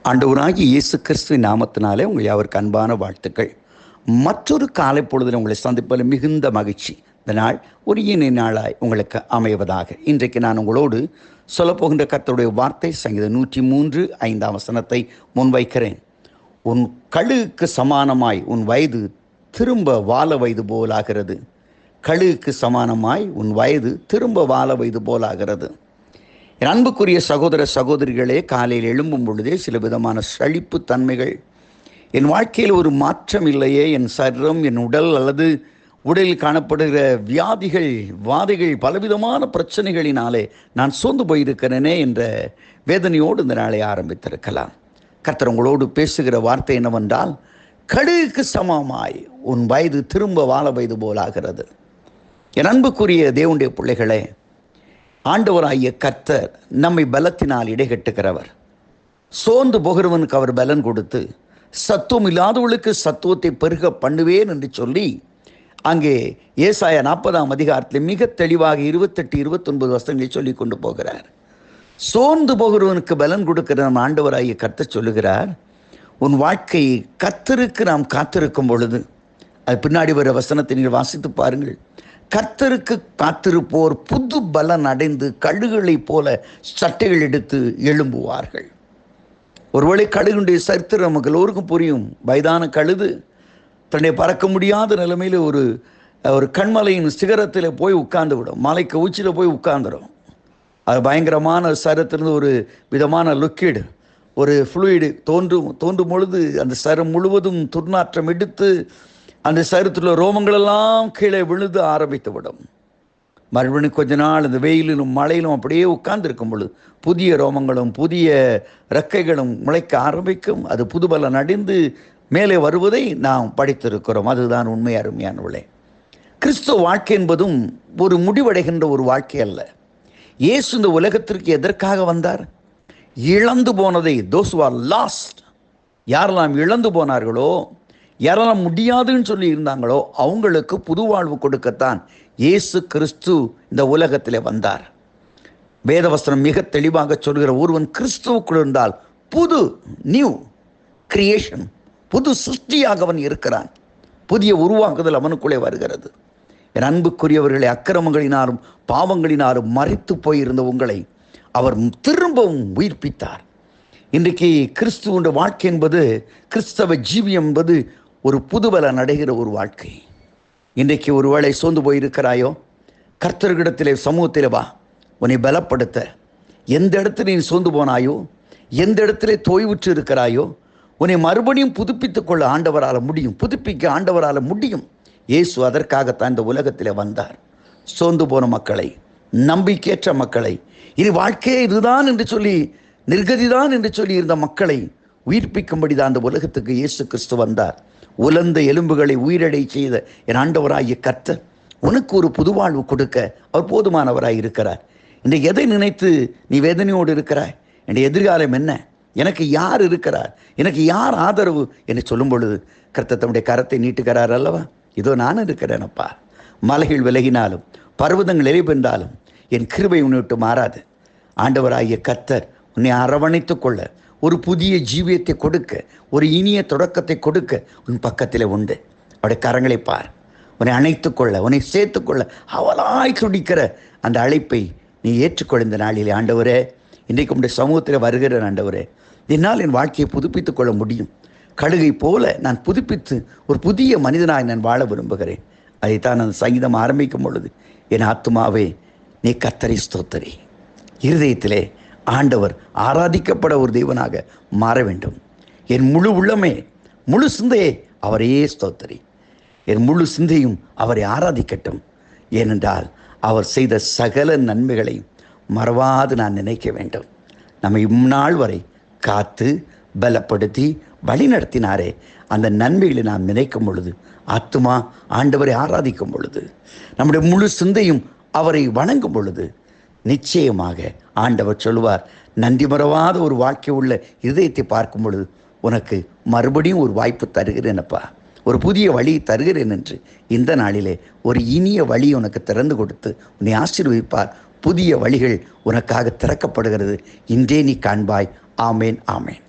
ஆண்டவராகிய இயேசு கிறிஸ்துவின் நாமத்தினாலே உங்கள் யாவருக்கு அன்பான வாழ்த்துக்கள். மற்றொரு காலை பொழுதில் உங்களை சந்திப்பதில் மிகுந்த மகிழ்ச்சி. இந்த நாள் ஒரு இனிய நாளாய் உங்களுக்கு அமைவதாக. இன்றைக்கு நான் உங்களோடு சொல்லப்போகின்ற கர்த்தருடைய வார்த்தை சங்கீதம் 103:5 முன்வைக்கிறேன். உன் கழுகுக்கு சமானமாய் உன் வயது திரும்ப வாழ வயது போலாகிறது. கழுகுக்கு சமானமாய் உன் வயது திரும்ப வாழ வயது போலாகிறது. என் அன்புக்குரிய சகோதர சகோதரிகளே, காலையில் எழும்பும் பொழுதே சில விதமான சலிப்பு தன்மைகள், என் வாழ்க்கையில் ஒரு மாற்றம் இல்லையே, என் சரீரம், என் உடல் அல்லது உடலில் காணப்படுகிற வியாதிகள், வாதைகள், பலவிதமான பிரச்சனைகளினாலே நான் சோர்ந்து போயிருக்கிறேனே என்ற வேதனையோடு இந்த நாளை ஆரம்பித்திருக்கலாம். கர்த்தர் உங்களோடு பேசுகிற வார்த்தை என்னவென்றால், கழுகுக்கு சமமாய் உன் வயது திரும்ப வாழ வயது போலாகிறது. என் அன்புக்குரிய தேவனுடைய பிள்ளைகளே, ஆண்டவராகிய கர்த்தர் நம்மை பலத்தினால் இடைகட்டுகிறவர். சோர்ந்து போகிறவனுக்கு அவர் பலன் கொடுத்து, சத்துவம் இல்லாதவளுக்கு சத்துவத்தை பெருக பண்ணுவேன் என்று சொல்லி அங்கே ஏசாயா 40 மிக தெளிவாக 28-29 வசனங்களை சொல்லி கொண்டு போகிறார். சோர்ந்து போகிறவனுக்கு பலன் கொடுக்கிற நம் ஆண்டவராகிய கர்த்தர் சொல்லுகிறார், உன் வாழ்க்கையை கர்த்தருக்கு நாம் காத்திருக்கும் பொழுது, அது பின்னாடி வர வசனத்தை நீங்கள் வாசித்து பாருங்கள். கர்த்தருக்கு காத்திருப்போர் புது பலன் அடைந்து கழுகுகளைப் போல சட்டைகள் எடுத்து எழும்புவார்கள். ஒருவேளை கழுகுடைய சரித்திரம் நமக்கு எல்லோருக்கும் புரியும். வயதான கழுது தன்னை பறக்க முடியாத நிலைமையில் ஒரு கண்மலையின் சிகரத்தில் போய் உட்கார்ந்து விடும். மலைக்கு உச்சியில் போய் உட்கார்ந்துடும். அது பயங்கரமான சரத்திலிருந்து ஒரு விதமான லிக்விட், ஒரு ஃப்ளூயிடு தோன்றும் பொழுது அந்த சரம் முழுவதும் துர்நாற்றம் எடுத்து அந்த சரீரத்தில் ரோமங்களெல்லாம் கீழே விழுது ஆரம்பித்து விடும். மறுபடியும் கொஞ்ச நாள் அந்த வெயிலிலும் மழையிலும் அப்படியே உட்கார்ந்துருக்கும் பொழுது புதிய ரோமங்களும் புதிய இறக்கைகளும் முளைக்க ஆரம்பிக்கும். அது புதுபலன் அடைந்து மேலே வருவதை நாம் படித்திருக்கிறோம். அதுதான் உண்மை. அருமையானவர்களே, கிறிஸ்துவ வாழ்க்கை என்பதும் ஒரு முடிவடைகின்ற ஒரு வாழ்க்கை அல்ல. இயேசு இந்த உலகத்திற்கு எதற்காக வந்தார்? இழந்து போனதை, those who are lost, யாரெல்லாம் இழந்து போனார்களோ, யாரெல்லாம் முடியாதுன்னு சொல்லி இருந்தாங்களோ அவங்களுக்கு புது வாழ்வு கொடுக்கத்தான் இயேசு கிறிஸ்து இந்த உலகத்தில் வந்தார். வேதவசனம் மிக தெளிவாக சொல்கிற, ஒருவன் கிறிஸ்துவுக்குள் இருந்தால் புது நியூ கிரியேஷன், புது சிருஷ்டியாக அவன் இருக்கிறான். புதிய உருவாக்குதல் அவனுக்குள்ளே வருகிறது. என் அன்புக்குரியவர்களை, அக்கிரமங்களினாலும் பாவங்களினாலும் மறைத்து போயிருந்த உங்களை அவர் திரும்பவும் உயிர்ப்பித்தார். இன்றைக்கு கிறிஸ்துவனுடைய வாழ்க்கை என்பது, கிறிஸ்தவ ஜீவியம் என்பது ஒரு புதுபலன் அடைகிற ஒரு வாழ்க்கை. இன்றைக்கு ஒருவேளை சோர்ந்து போயிருக்கிறாயோ, கர்த்தர்களிடத்திலே சமூகத்தில் வா, உன்னை பலப்படுத்த. எந்த இடத்துல நீ சோர்ந்து போனாயோ, எந்த இடத்துல தோய்வுற்று இருக்கிறாயோ, உன்னை மறுபடியும் புதுப்பித்துக் கொள்ள ஆண்டவரால் முடியும், புதுப்பிக்க ஆண்டவரால் முடியும். இயேசு அதற்காகத்தான் இந்த உலகத்தில் வந்தார். சோர்ந்து போன மக்களை, நம்பிக்கையற்ற மக்களை, இனி வாழ்க்கையே இதுதான் என்று சொல்லி, நிர்கதிதான் என்று சொல்லி இருந்த மக்களை உயிர்ப்பிக்கும்படி தான் அந்த உலகத்துக்கு இயேசு கிறிஸ்து வந்தார். உலர்ந்த எலும்புகளை உயிரடை செய்த என் ஆண்டவராகிய கர்த்தர் உனக்கு ஒரு புதுவாழ்வு கொடுக்க அவர் போதுமானவராய் இருக்கிறார். இன்றைக்கு எதை நினைத்து நீ வேதனையோடு இருக்கிறாய்? என்னுடைய எதிர்காலம் என்ன? எனக்கு யார் இருக்கிறார்? எனக்கு யார் ஆதரவு என்று சொல்லும் பொழுது கர்த்தர் தம்முடைய கரத்தை நீட்டுகிறார் அல்லவா? இதோ நான் இருக்கிறேனப்பா. மலைகள் விலகினாலும் பர்வதங்கள் எரிபென்றாலும் என் கிருபை உன்னை விட்டு மாறாது. ஆண்டவராகிய கர்த்தர் உன்னை அரவணைத்துக் கொள்ள, ஒரு புதிய ஜீவியத்தை கொடுக்க, ஒரு இனிய தொடக்கத்தை கொடுக்க உன் பக்கத்தில் உண்டு. அவருடைய கரங்களை பார். உன்னை அணைத்து கொள்ள, உன்னை சேர்த்து கொள்ள அவளாய் துடிக்கிற அந்த அழைப்பை நீ ஏற்றுக்கொள்ள. இந்த நாளிலே, ஆண்டவரே, இன்றைக்கு உடைய சமூகத்தில் வருகிற ஆண்டவரே, என்னால் என் வாழ்க்கையை புதுப்பித்துக் கொள்ள முடியும். கழுகை போல நான் புதுப்பித்து ஒரு புதிய மனிதனாய் நான் வாழ விரும்புகிறேன். அதைத்தான் அந்த சங்கீதம் ஆரம்பிக்கும் பொழுது, என் ஆத்துமாவே நீ கர்த்தரை ஸ்தோத்திரி. இருதயத்திலே ஆண்டவர் ஆராதிக்கப்பட ஒரு தெய்வனாக மாற வேண்டும். என் முழு உள்ளமே, முழு சிந்தையே அவரையே ஸ்தோத்திரி. என் முழு சிந்தையும் அவரை ஆராதிக்கட்டும். ஏனென்றால் அவர் செய்த சகல நன்மைகளையும் மறவாது நான் நினைக்க வேண்டும். நம்மை இந்நாள் வரை காத்து பலப்படுத்தி வழி நடத்தினாரே, அந்த நன்மைகளை நாம் நினைக்கும் பொழுது, ஆத்துமா ஆண்டவரை ஆராதிக்கும் பொழுது, நம்முடைய முழு சிந்தையும் அவரை வணங்கும் பொழுது, நிச்சயமாக ஆண்டவர் சொல்லுவார், நன்றி மறவாத ஒரு வாழ்க்கை உள்ள இதயத்தை பார்க்கும் பொழுது உனக்கு மறுபடியும் ஒரு வாய்ப்பு தருகிறேனப்பா, ஒரு புதிய வழி தருகிறேன் என்று இந்த நாளிலே ஒரு இனிய வழி உனக்கு திறந்து கொடுத்து உன்னை ஆசீர்வதிப்பார். புதிய வழிகள் உனக்காக திறக்கப்படுகிறது. இன்றே நீ காண்பாய். ஆமேன், ஆமேன்.